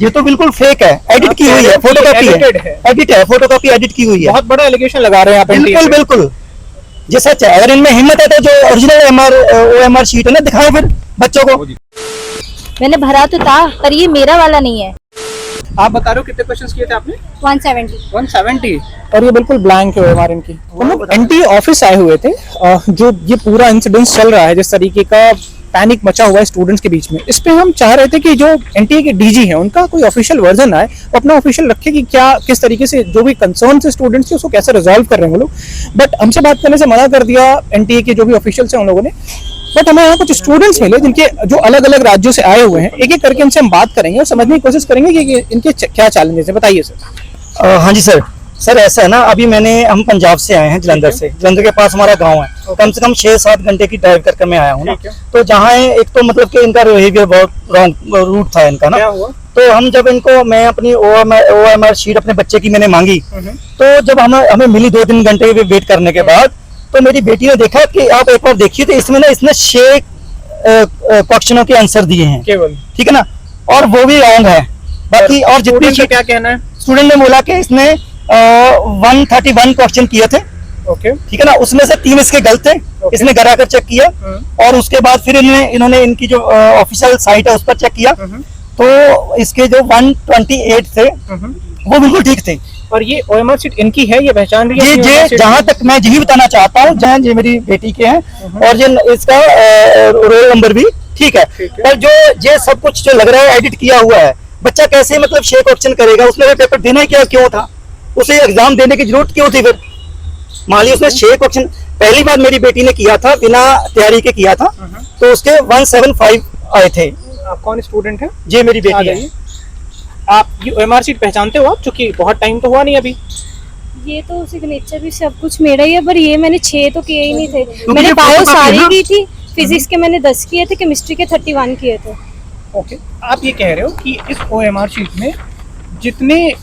ये तो बिल्कुल फेक है, एडिट की हुई है, फोटोकॉपी है, एडिट है, फोटोकॉपी एडिट की हुई है। बहुत बड़ा एलिगेशन लगा रहे हैं आप। बिल्कुल बिल्कुल, ये सच है। अगर इनमें हिम्मत है तो जो ओरिजिनल OMR शीट है ना, दिखाएं फिर बच्चों को। मैंने भरा तो था, पर ये मेरा वाला नहीं है। आप बता रहे हो कितने क्वेश्चंस किए थे आपने? 170। और ये बिल्कुल ब्लैंक है OMR इनकी। हम लोग NTA ऑफिस आए हुए थे। जो ये पूरा इंसिडेंस चल रहा है, जिस तरीके का पैनिक मचा हुआ है स्टूडेंट्स के बीच में, इस पे हम चाह रहे थे कि जो NTA के DG हैं उनका कोई ऑफिशियल वर्जन आए, अपना ऑफिशियल रखे कि क्या किस तरीके से जो भी कंसर्न से स्टूडेंट्स थे उसको कैसे रिजॉल्व कर रहे हैं वो लोग। बट हमसे बात करने से मना कर दिया NTA के जो भी ऑफिशियल्स हैं उन लोगों ने। बट हमें यहाँ कुछ स्टूडेंट्स मिले जिनके जो अलग अलग राज्यों से आए हुए हैं। एक एक करके इनसे हम बात करेंगे और समझने की कोशिश करेंगे कि इनके क्या चैलेंजेस है। बताइए सर। हाँ जी सर ऐसा है ना, अभी हम पंजाब से आए हैं, जलंधर से। जलंधर के पास हमारा गांव है। कम से कम 6-7 घंटे की ड्राइव करके मैं आया हूँ ना। तो जहाँ एक तो मतलब कि इनका बिहेवियर बहुत रॉन्ग रूट था इनका ना। क्या हुआ? तो हम जब इनको, मैं अपनी OMR शीट अपने बच्चे की मैंने मांगी, तो जब हमें मिली 2-3 घंटे वेट करने के बाद, तो मेरी बेटी ने देखा कि आप एक बार देखिए, तो इसमें ना इसने 6 क्वेश्चनों के आंसर दिए हैं केवल, ठीक है ना, और वो भी रॉन्ग है। बाकी और जितनी क्या कहना है? स्टूडेंट ने बोला कि इसने 131 क्वेश्चन किए थे, ओके, ठीक है ना, उसमें से 3 इसके गलत थे। इसने घर आकर चेक किया, और उसके बाद फिर इन्होंने इनकी जो ऑफिशियल साइट है उस पर चेक किया, तो इसके जो 128 थे वो बिल्कुल ठीक थे। और ये OMR शीट इनकी है, ये पहचान रही है? ये जहां तक मैं यही बताना चाहता हूँ, जहाँ ये मेरी बेटी के हैं, और ये इसका रोल नंबर भी ठीक है। पर जो ये सब कुछ जो लग रहा है एडिट किया हुआ है, बच्चा कैसे मतलब 6 क्वेश्चन करेगा? उसने पेपर देना ही क्यों था? उसे एग्जाम देने की जरूरत क्यों थी? फिर मान ली उसने 6 क्वेश्चन पहली बार मेरी बेटी ने किया था, बिना तैयारी के किया था, तो उसके 175 आए थे। आप कौन स्टूडेंट है? जी मेरी बेटी है। आप ये OMR शीट पहचानते हो आप? चूंकि बहुत टाइम तो हुआ नहीं अभी। ये तो सिग्नेचर भी सब कुछ मेरा ही है, पर ये मैंने 6 तो किए ही नहीं थे। तो मैंने बायो सारी की थी, हम्म। फिजिक्स के मैंने 10 किए थे, केमिस्ट्री के 31 किए थे। ओके, आप ये कह रहे हो कि इस OMR शीट में जितने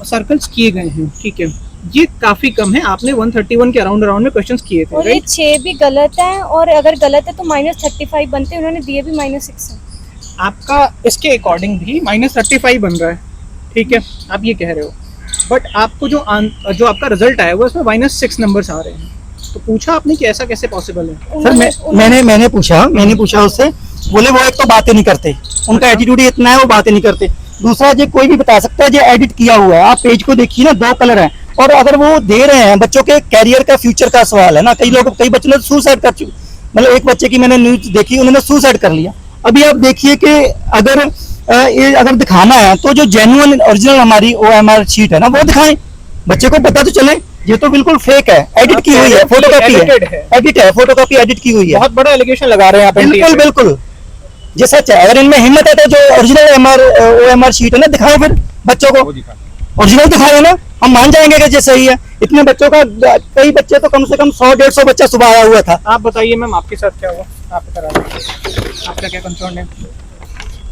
सर्कल्स किए गए हैं, ठीक है, ये काफी कम है। आपने 131 के अराउंड में क्वेश्चंस किए थे, और ये 6 भी गलत है, और अगर गलत है तो -35 बनते हैं, उन्होंने दिए भी -6 है। आपका इसके अकॉर्डिंग भी -35 बन रहा है, ठीक है, आप ये कह रहे हो। बट आपको जो आपका रिजल्ट आया वो इसमें -6 नंबर्स आ रहे हैं। तो पूछा आपने कि ऐसा कैसे पॉसिबल है? सर मैंने पूछा उससे, बोले वो एक तो बातें नहीं करते, उनका एटीट्यूड ही इतना है, वो बातें नहीं करते। दूसरा, जो कोई भी बता सकता है जो एडिट किया हुआ है। आप पेज को देखिए ना, 2 कलर हैं, और अगर वो दे रहे हैं, बच्चों के कैरियर का, फ्यूचर का सवाल है ना। कई बच्चों ने सुसाइड कर चुके, मतलब एक बच्चे की मैंने न्यूज देखी, उन्होंने सुसाइड कर लिया। अभी आप देखिए कि अगर दिखाना है तो जो जेन्युइन ओरिजिनल हमारी OMR शीट है ना, वो दिखाएं, बच्चे को पता तो चले। ये तो बिल्कुल फेक है, एडिट की हुई है, फोटोकॉपी है, एडिट है, फोटोकॉपी एडिट की हुई है। बहुत बड़ा एलिगेशन लगा रहे हैं आप। बिल्कुल, ये सच है। अगर इनमें हिम्मत है तो जो ओरिजिनल OMR शीट है ना, दिखाएं फिर बच्चों को। ओरिजिनल दिखाए ना, हम मान जाएंगे कि ये सही है। इतने बच्चों का, कई बच्चे तो कम से कम 100-150 बच्चा सुबह आया हुआ था। आप बताइए मैम, आपके साथ क्या हुआ? आप करा आपका क्या कंसर्न है?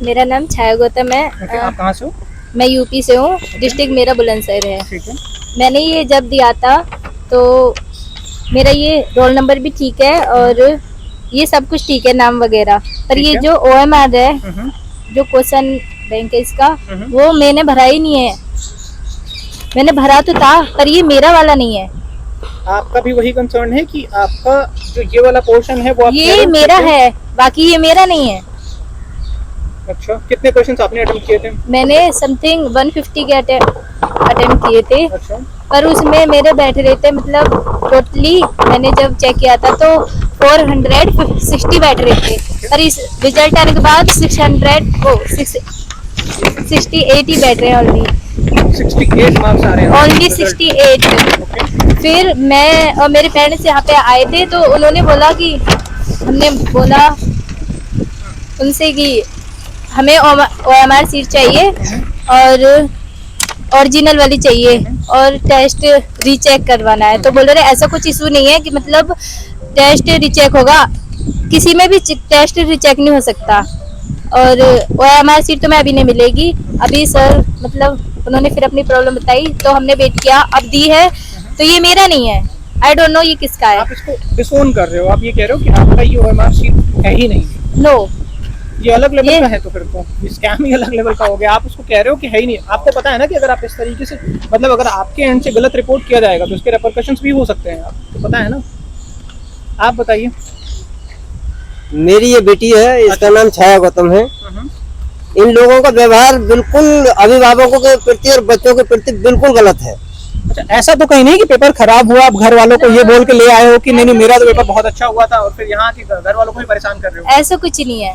मेरा नाम छाया गौतम है। आप कहाँ से हो? मैं यूपी से हूँ, डिस्ट्रिक्ट मेरा बुलंदशहर है। ठीक है। मैंने ये जब दिया था तो मेरा ये रोल नंबर भी ठीक है, और ये सब कुछ ठीक है, नाम वगैरह, पर ये जो OMR है, जो क्वेश्चन बैंक है इसका, वो मैंने भरा ही नहीं है। मैंने भरा तो था, पर ये मेरा वाला नहीं है। आपका भी वही कंसर्न है कि आपका जो ये वाला पोर्शन है वो ये मेरा है, बाकी ये मेरा नहीं है। अच्छा, कितने क्वेश्चंस आपने अटेम्प्ट किए थे? मैंने समथिंग 150 के अटेम्प्ट किए थे। अच्छा। पर उसमें मेरे बैठ रहे थे, मतलब टोटली मैंने जब चेक किया था तो 460 बैठ रहे थे, पर इस रिजल्ट आने के बाद 68 ही बैठ रहे हैं ऑलरेडी। 68 मार्क्स आ रहे हैं ओनली 68। फिर मैं और मेरे पेरेंट्स यहाँ पे आए थे, तो उन्होंने बोला कि, हमने बोला उनसे कि हमें OMR शीट चाहिए, और ओरिजिनल वाली चाहिए, और टेस्ट रीचेक करवाना है। तो बोल रहे ऐसा कुछ इशू नहीं है कि मतलब टेस्ट रीचेक होगा, किसी में भी टेस्ट रीचेक नहीं हो सकता। और OMR शीट तो मैं अभी नहीं मिलेगी। अभी सर मतलब उन्होंने फिर अपनी प्रॉब्लम बताई, तो हमने वेट किया, अब दी है, तो ये मेरा नहीं है। आई डोंट नो ये किसका है। आप इसको डिसोन कर रहे हो, आप ये कह रहे हो कि आपका ये OMR शीट है ही नहीं। नो, ये अलग लेवल का है, तो फिर तो स्कैम ही अलग लेवल का हो गया। आप उसको कह रहे हो कि है ही नहीं। आपको पता है ना कि अगर आप इस तरीके से मतलब अगर आपके एंड से गलत रिपोर्ट किया जाएगा तो उसके रेपरकशंस भी हो सकते हैं, आपको पता है ना। आप बताइए। मेरी ये बेटी है, इसका नाम छाया गौतम है। इन लोगों का व्यवहार बिल्कुल अभिभावकों के प्रति और बच्चों के प्रति बिल्कुल गलत है। अच्छा, ऐसा तो कहीं नहीं कि पेपर खराब हुआ, आप घर वालों को ये बोल के ले आए हो कि नहीं नहीं मेरा तो पेपर बहुत अच्छा हुआ था, और फिर यहाँ के घर वालों को भी परेशान कर रहे हो? ऐसा कुछ नहीं है।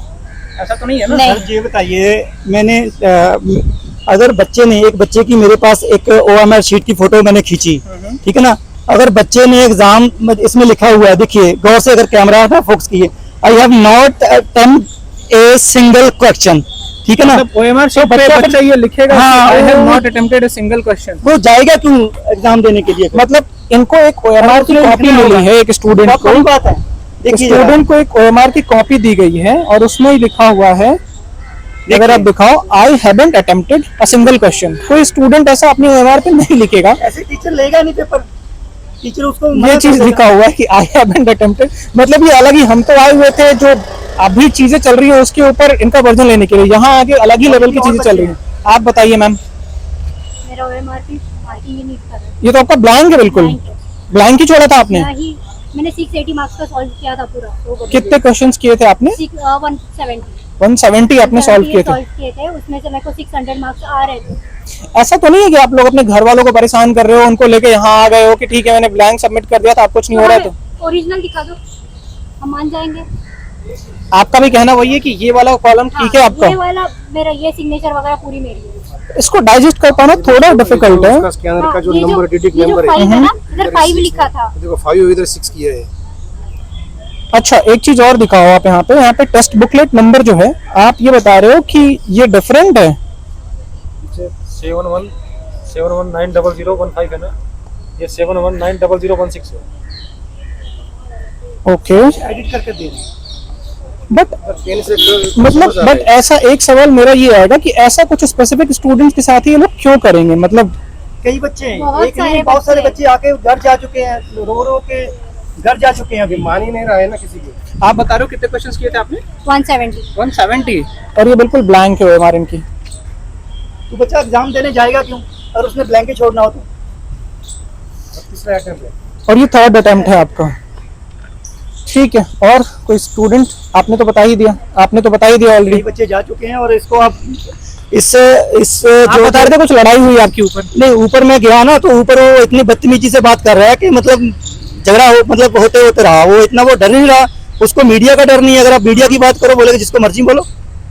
ऐसा तो नहीं है ना? नहीं। सर ये बताइए, मैंने अगर बच्चे ने, एक बच्चे की मेरे पास एक OMR शीट की फोटो मैंने खींची, ठीक है ना। अगर बच्चे ने एग्जाम इसमें लिखा हुआ है, देखिए गौर से, अगर कैमरा ना फोकस किए, I have not attempt a single question, ठीक है ना। मतलब OMR शीट पे बच्चा ये लिखेगा I have not attempted a single question, वो जाएगा क्यों एग्जाम देने के लिए? मतलब इनको एक OMR की कॉपी मिली है, एक स्टूडेंट को, कोई बात है, देखिए स्टूडेंट को एक OMR की कॉपी दी गई है और उसमें ही लिखा हुआ है, अगर आप दिखाओ, I haven't attempted a single question. कोई स्टूडेंट ऐसा अपनी OMR पे नहीं लिखेगा, ऐसे टीचर लेगा नहीं पेपर, टीचर उसको ये चीज लिखा हुआ है कि आई हैवंट अटेम्प्टेड। मतलब ये अलग ही, हम तो आए हुए थे जो अभी चीजें चल रही है उसके ऊपर इनका वर्जन लेने के लिए, यहाँ आगे अलग ही लेवल की चीजें चल रही है। आप बताइए मैम। मेरा OMR मार्किंग ही नहीं कर रहा ये तो आपका ब्लैंक है, बिल्कुल ब्लैंक ही छोड़ा था आपने। है। मैंने 680 मार्क्स का सॉल्व किया था पूरा, तो कितने क्वेश्चंस किए थे आपने? 170 आपने सॉल्व किए थे। उसमें से मेरे को 600 मार्क्स आ रहे थे। ऐसा तो नहीं है कि आप लोग अपने घर वालों को परेशान कर रहे हो, उनको लेके यहाँ आ गए हो कि ठीक है मैंने ब्लैंक सबमिट कर दिया था, आप कुछ नहीं हो रहा है तो ओरिजिनल दिखा दो, हम मान जाएंगे। आपका भी कहना वही है कि ये वाला कॉलम ठीक है आपका? ये वाला मेरा, ये सिग्नेचर वगैरह पूरी मेरी है। इसको डाइजेस्ट कर पाना थोड़ा डिफिकल्ट है। स्कैनर का जो ये नंबर डिजिट नंबर है, 5 है ना, इधर 5 लिखा था। देखो 5 इधर 6 किया है। अच्छा, एक चीज और दिखाओ आप यहाँ पे टेस्ट बुकलेट नंबर जो है, आप ये बता रहे हो कि ये डिफरेंट है। 71190015 है ना, ये 71900016 है। ओके, एडिट करके दे दें। बट मतलब ऐसा एक सवाल मेरा ये आएगा कि ऐसा कुछ स्पेसिफिक स्टूडेंट्स के साथ ही ये लोग क्यों करेंगे? मतलब कई बच्चे हैं, बहुत एक नहीं सारे बहुत सारे बच्चे बच्चे आके घर जा चुके हैं, रो रो के घर जा चुके हैं, अभी मान ही नहीं रहा है ना किसी की। आप बता रहे हो कितने क्वेश्चंस किए थे आपने? 170। 170, और ये बिल्कुल ब्लैंक है OMR इनकी। तो बच्चा एग्जाम देने जाएगा क्यों, और उसने ब्लैंक छोड़ना हो तो? तीसरा अटेम्प्ट है और ये थर्ड अटेम्प्ट है आपका, ठीक है। और कोई स्टूडेंट? आपने तो बता ही दिया ऑलरेडी। कई बच्चे जा चुके हैं, और इसको आप इस आप जो बता रहे थे कुछ लड़ाई हुई आपके ऊपर? नहीं, ऊपर मैं गया ना, तो ऊपर वो इतनी बदतमीजी से बात कर रहा है कि मतलब झगड़ा हो, मतलब होते रहा, वो इतना वो डर नहीं रहा, उसको मीडिया का डर नहीं है। अगर आप मीडिया की बात करो, बोलेगा जिसको मर्जी बोलो,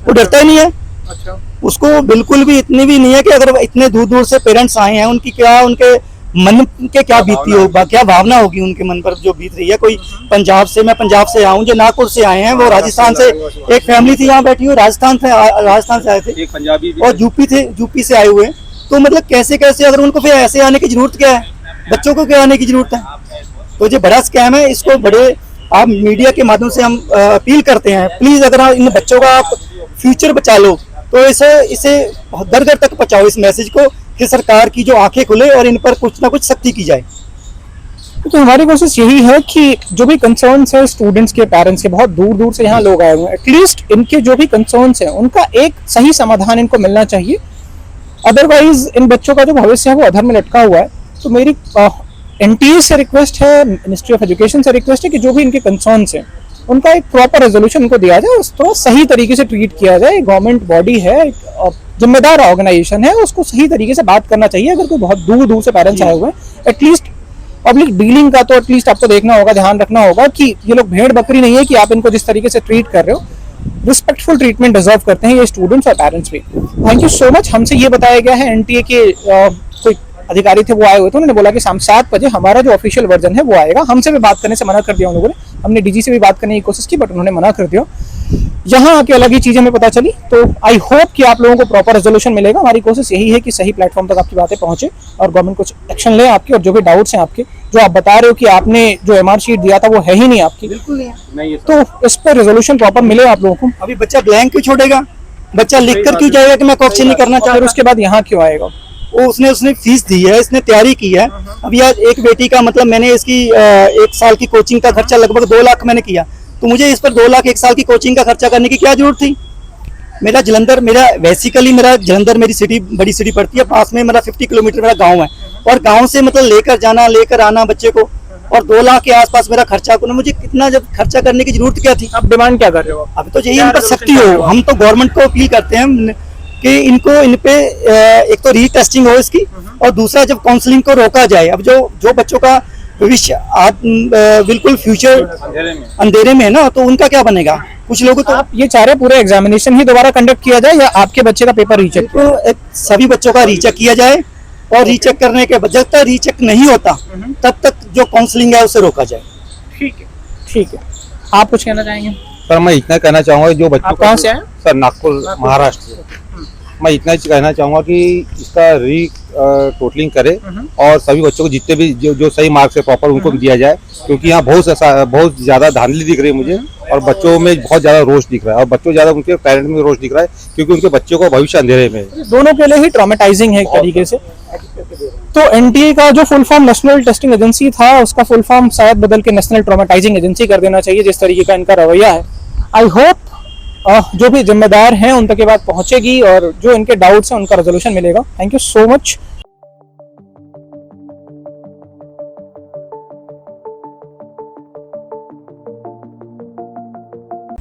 वो डरता ही नहीं है। अच्छा, उसको बिल्कुल भी इतनी भी नहीं है कि अगर इतने दूर दूर से पेरेंट्स आए हैं, उनकी क्या, उनके मन के क्या बीतती होगी, क्या भावना होगी उनके मन पर जो बीत रही है। कोई पंजाब से, मैं पंजाब से आऊँ, जो नागपुर से आए हैं, वो राजस्थान से, एक फैमिली थी यहाँ बैठी हुई, राजस्थान से आए थे, एक पंजाबी भी और यूपी से आए हुए। तो मतलब कैसे कैसे, अगर उनको फिर ऐसे आने की जरूरत क्या है, बच्चों को क्या आने की जरूरत है? तो ये बड़ा स्कैम है, इसको बड़े आप मीडिया के माध्यम से हम अपील करते हैं, प्लीज अगर आप इन बच्चों का आप फ्यूचर बचा लो, तो इसे दर दर तक पहुंचाओ इस मैसेज को, कि सरकार की जो आंखें खुले और इन पर कुछ ना कुछ सख्ती की जाए। तो हमारी कोशिश यही है कि जो भी कंसर्न्स है स्टूडेंट्स के, पेरेंट्स के, बहुत दूर दूर से यहाँ लोग आए हुए हैं, एटलीस्ट इनके जो भी कंसर्न्स हैं उनका एक सही समाधान इनको मिलना चाहिए। अदरवाइज इन बच्चों का जो भविष्य है वो अधर में लटका हुआ है। तो मेरी NTA से रिक्वेस्ट है, मिनिस्ट्री ऑफ एजुकेशन से रिक्वेस्ट है कि जो भी इनके कंसर्न्स हैं उनका एक प्रॉपर रेजोल्यूशन उनको दिया जाए, उसको सही तरीके से ट्रीट किया जाए। गवर्नमेंट बॉडी है, जिम्मेदार ऑर्गेनाइजेशन है, उसको सही तरीके से बात करना चाहिए। अगर कोई बहुत दूर दूर से पेरेंट्स आए हुए हैं, एटलीस्ट पब्लिक डीलिंग का तो एटलीस्ट आपको देखना होगा, ध्यान रखना होगा कि ये लोग भेड़ बकरी नहीं है कि आप इनको जिस तरीके से ट्रीट कर रहे हो, रिस्पेक्टफुल ट्रीटमेंट डिजर्व करते हैं ये स्टूडेंट्स और पेरेंट्स भी। Thank you so much. हमसे ये बताया गया है, NTA के कोई अधिकारी थे वो आए हुए थे, उन्होंने बोला कि शाम 7 बजे हमारा जो ऑफिशियल वर्जन है वो आएगा। हमसे भी बात करने से मना कर दिया उन लोगों ने, हमने DG से भी बात करने की कोशिश की बट उन्होंने मना कर दिया। यहाँ आके अलग ही चीजें हमें पता चली। तो आई होप कि आप लोगों को प्रॉपर रेजोल्यूशन मिलेगा। हमारी कोशिश यही है कि सही प्लेटफॉर्म तक आपकी बातें पहुंचे और गवर्नमेंट कुछ एक्शन ले आपके, और जो भी डाउट्स हैं आपके, जो आप बता रहे हो कि आपने जो MR शीट दिया था वो है ही नहीं आपकी, बिल्कुल नहीं है। तो इस पर रेजोल्यूशन प्रॉपर मिले आप लोगों को। अभी बच्चा ब्लैंक क्यों छोड़ेगा, बच्चा लिख कर क्यों जाएगा कि मैं क्वेश्चन नहीं करना चाह फिर रहा? उसके बाद यहाँ क्यों आएगा? वो उसने फीस दी है, इसने तैयारी की है। अभी आज एक बेटी का मतलब मैंने इसकी 1 साल की कोचिंग का खर्चा लगभग 2 लाख मैंने किया, तो मुझे इस पर 2 लाख 1 साल की कोचिंग का खर्चा करने की क्या जरूरत थी? मेरा जलंधर, मेरा बेसिकली मेरा जलंधर मेरी सिटी बड़ी सिटी पड़ती है, पास में मेरा 50 किलोमीटर मेरा गांव है, और गांव से मतलब लेकर जाना लेकर आना बच्चे को, और 2 लाख के आसपास मेरा खर्चा को, मुझे कितना जब खर्चा करने की जरूरत क्या थी। आप डिमांड क्या कर रहे हो? अब तो यही इन पर सख्ती हो, हम तो गवर्नमेंट को अपील करते हैं कि इन पे एक तो रीटेस्टिंग हो इसकी, और दूसरा जब काउंसलिंग को रोका जाए। अब जो बच्चों का भविष्य बिल्कुल फ्यूचर अंधेरे में है ना, तो उनका क्या बनेगा। कुछ लोगों तो आप ये चाह रहे पूरे एग्जामिनेशन ही दोबारा कंडक्ट किया जाए या आपके बच्चे का पेपर रीचेक? सभी बच्चों का रीचेक किया जाए, और रीचेक करने के बाद जब तक रीचेक नहीं होता तब तक जो काउंसलिंग है उसे रोका जाए। ठीक है, आप कुछ कहना चाहेंगे? सर मैं इतना कहना चाहूँगा जो बच्चों आप कहाँ से आए? सर नागपुर महाराष्ट्र से। मैं इतना कहना चाहूँगा कि इसका टोटलिंग करे और सभी बच्चों को जितने भी जो सही मार्क्स है प्रॉपर उनको भी दिया जाए, क्योंकि यहाँ बहुत ज़्यादा धांधली दिख रही है मुझे, और बच्चों में बहुत ज़्यादा रोष दिख रहा है, और बच्चों ज़्यादा उनके पेरेंट्स में रोष दिख रहा है, क्योंकि उनके बच्चों का भविष्य अंधेरे में है। दोनों के लिए ही ट्रॉमेटाइजिंग है एक तरीके से। तो एनटीए का जो full form national testing agency था, उसका फुल फॉर्म शायद बदल के नेशनल ट्रॉमेटाइजिंग एजेंसी कर देना चाहिए, जिस तरीके का इनका रवैया है। आई होप जो भी जिम्मेदार हैं उन तक ये बात पहुंचेगी और जो इनके डाउट्स हैं उनका रेजोल्यूशन मिलेगा। Thank you so much.